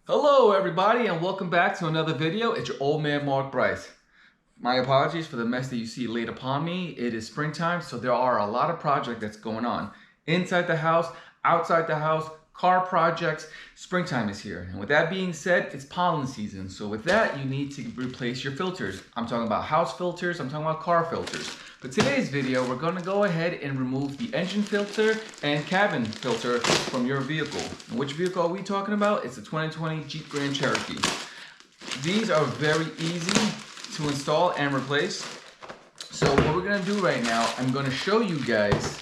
Hello everybody and welcome back to another video. It's your old man Mark Bryce. My apologies for the mess that you see laid upon me. It is springtime, so there are a lot of projects that's going on. Inside the house, outside the house, car projects. Springtime is here. And with that being said, it's pollen season. So with that, you need to replace your filters. I'm talking about house filters, I'm talking about car filters. For today's video, we're going to go ahead and remove the engine filter and cabin filter from your vehicle. And which vehicle are we talking about? It's the 2020 Jeep Grand Cherokee. These are very easy to install and replace. So what we're going to do right now, I'm going to show you guys.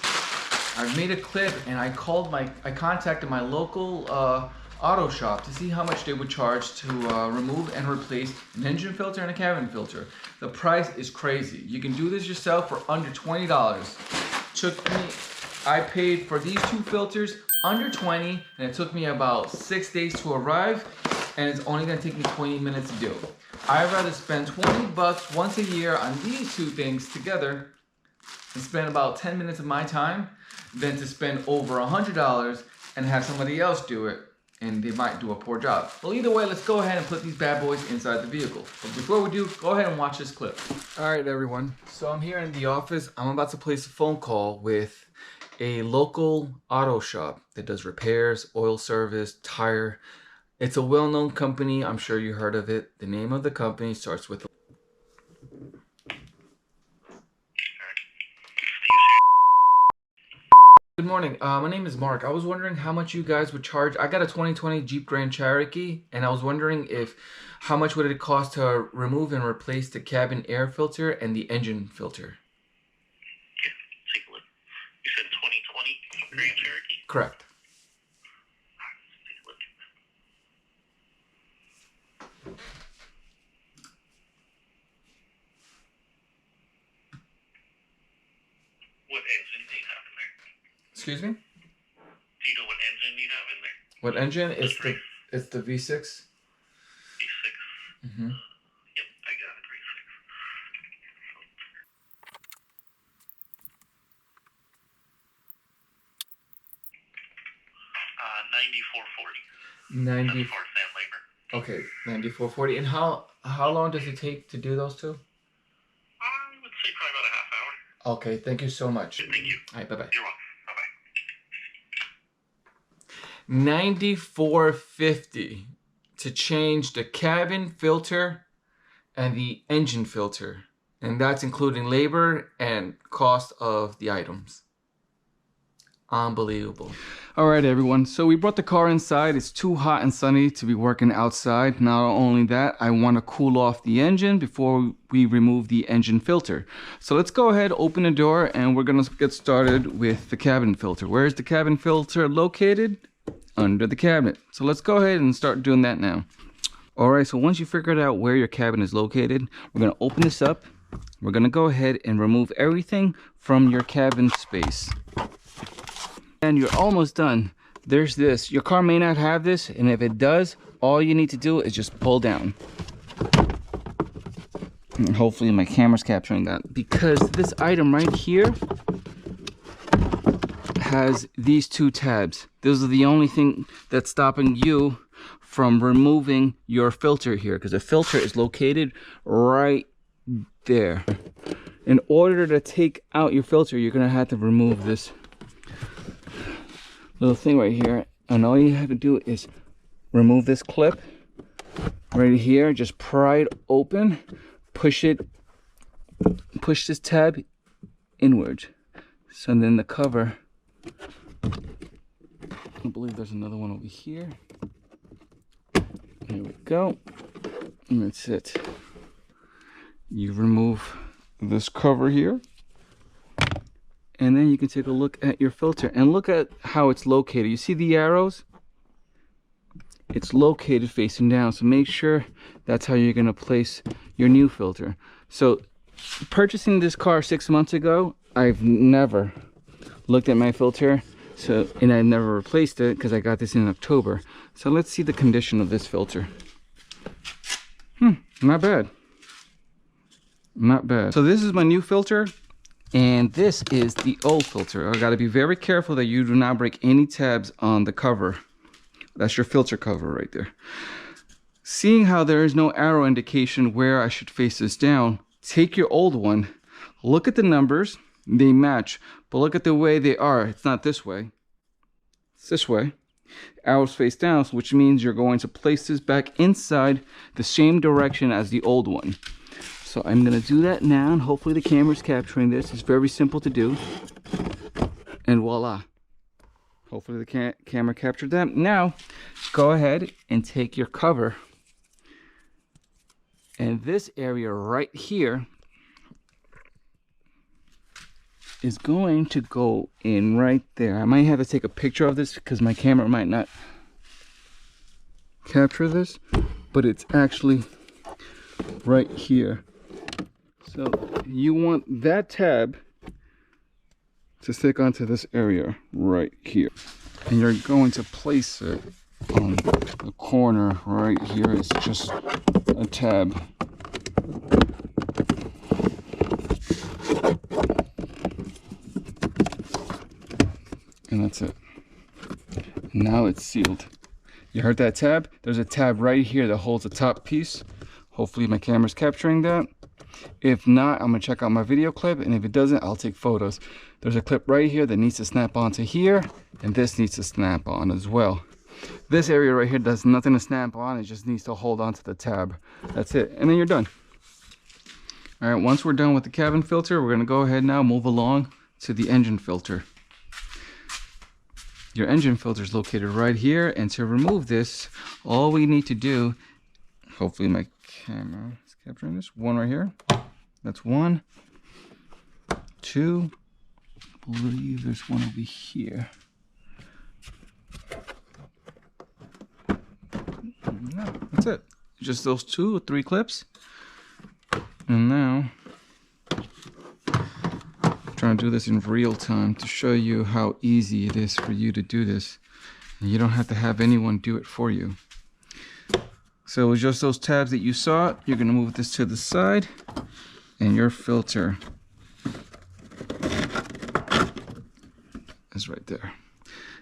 I've made a clip and I contacted my local auto shop to see how much they would charge to remove and replace an engine filter and a cabin filter. The price is crazy. You can do this yourself for under $20. I paid for these two filters under $20 and it took me about 6 days to arrive, and it's only gonna take me 20 minutes to do. I'd rather spend 20 bucks once a year on these two things together and spend about 10 minutes of my time than to spend over $100 and have somebody else do it, and they might do a poor job. Well, either way, let's go ahead and put these bad boys inside the vehicle. But before we do, go ahead and watch this clip. All right, everyone. So I'm here in the office. I'm about to place a phone call with a local auto shop that does repairs, oil service, tire. It's a well-known company. I'm sure you heard of it. The name of the company starts with... Good morning. My name is Mark. I was wondering how much you guys would charge. I got a 2020 Jeep Grand Cherokee, and I was wondering how much would it cost to remove and replace the cabin air filter and the engine filter? Yeah, take a look. You said 2020 Grand Cherokee? Correct. Let's take a look. What engine do you have in there? Excuse me? Do you know what engine you have in there? What engine? It's the V6. V6? Mm-hmm. Yep, I got it, V6. 9440. 90. That's for sand labor. Okay, 9440. And how long does it take to do those two? I would say probably about a half hour. Okay, thank you so much. Thank you. All right, bye-bye. You're welcome. Bye-bye. 9450 to change the cabin filter and the engine filter. And that's including labor and cost of the items. Unbelievable. All right, everyone. So we brought the car inside. It's too hot and sunny to be working outside. Not only that, I want to cool off the engine before we remove the engine filter. So let's go ahead, open the door, and we're going to get started with the cabin filter. Where is the cabin filter located? Under the cabinet. So let's go ahead and start doing that now. All right, so once you figured out where your cabin is located, we're going to open this up. We're going to go ahead and remove everything from your cabin space. And you're almost done. There's this. Your car may not have this, and if it does, all you need to do is just pull down. And hopefully my camera's capturing that, because this item right here has these two tabs. Those are the only thing that's stopping you from removing your filter here, because the filter is located right there. In order to take out your filter, you're going to have to remove this little thing right here, and all you have to do is remove this clip right here. Just pry it open, push this tab inward, so then the cover, I believe there's another one over here. There we go, and that's it. You remove this cover here, and then you can take a look at your filter and look at how it's located. You see the arrows? It's located facing down, so make sure that's how you're going to place your new filter. So purchasing this car 6 months ago, I've never looked at my filter, and I've never replaced it because I got this in October. So let's see the condition of this filter. Not bad. Not bad. So this is my new filter. And this is the old filter. I gotta be very careful that you do not break any tabs on the cover That's your filter cover right there. Seeing how there is no arrow indication where I should face this down, take your old one, look at the numbers, they match, but look at the way they are. It's not this way, it's this way. Arrows face down, which means you're going to place this back inside the same direction as the old one. So I'm going to do that now, and hopefully the camera's capturing this. It's very simple to do. And voila. Hopefully the camera captured that. Now, go ahead and take your cover. And this area right here is going to go in right there. I might have to take a picture of this because my camera might not capture this, but it's actually right here. So you want that tab to stick onto this area right here, and you're going to place it on the corner right here. It's just a tab. And that's it. Now it's sealed. You heard that tab? There's a tab right here that holds the top piece. Hopefully my camera's capturing that. If not, I'm gonna check out my video clip, and if it doesn't, I'll take photos. There's a clip right here that needs to snap onto here, and this needs to snap on as well. This area right here does nothing to snap on, it just needs to hold onto the tab. That's it, and then you're done. All right, once we're done with the cabin filter, we're gonna go ahead now, move along to the engine filter. Your engine filter is located right here, and to remove this, all we need to do, hopefully my camera is capturing this, one right here. That's one, two, I believe there's one over here. No, that's it. Just those 2 or 3 clips. And now, trying to do this in real time to show you how easy it is for you to do this, and you don't have to have anyone do it for you. So with just those tabs that you saw, you're going to move this to the side, and your filter is right there.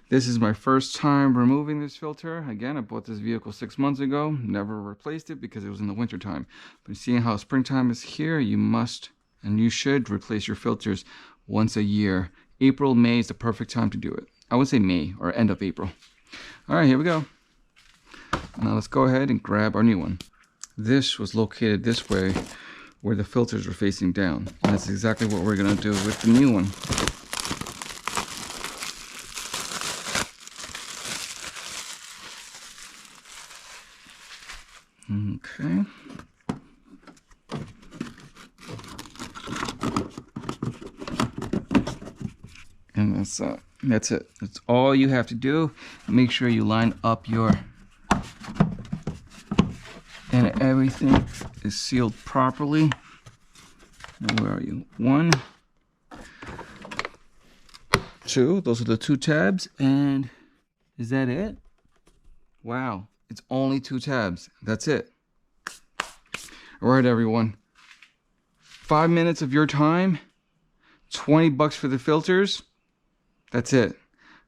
This is my first time removing this filter. Again, I bought this vehicle 6 months ago, never replaced it because it was in the winter time. But seeing how springtime is here, you must and you should replace your filters once a year. April, May is the perfect time to do it. I would say May or end of April. All right, here we go. Now let's go ahead and grab our new one. This was located this way where the filters were facing down. And that's exactly what we're gonna do with the new one. Okay. And that's it. That's all you have to do. Make sure you line up your, and everything is sealed properly. And where are you? 1, 2. Those are the 2 tabs. And is that it? Wow. It's only 2 tabs. That's it. All right, everyone. 5 minutes of your time, $20 for the filters. That's it.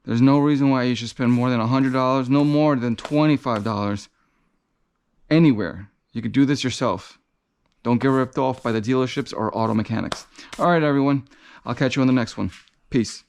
There's no reason why you should spend more than $100, no more than $25 anywhere. You could do this yourself. Don't get ripped off by the dealerships or auto mechanics. All right, everyone. I'll catch you on the next one. Peace.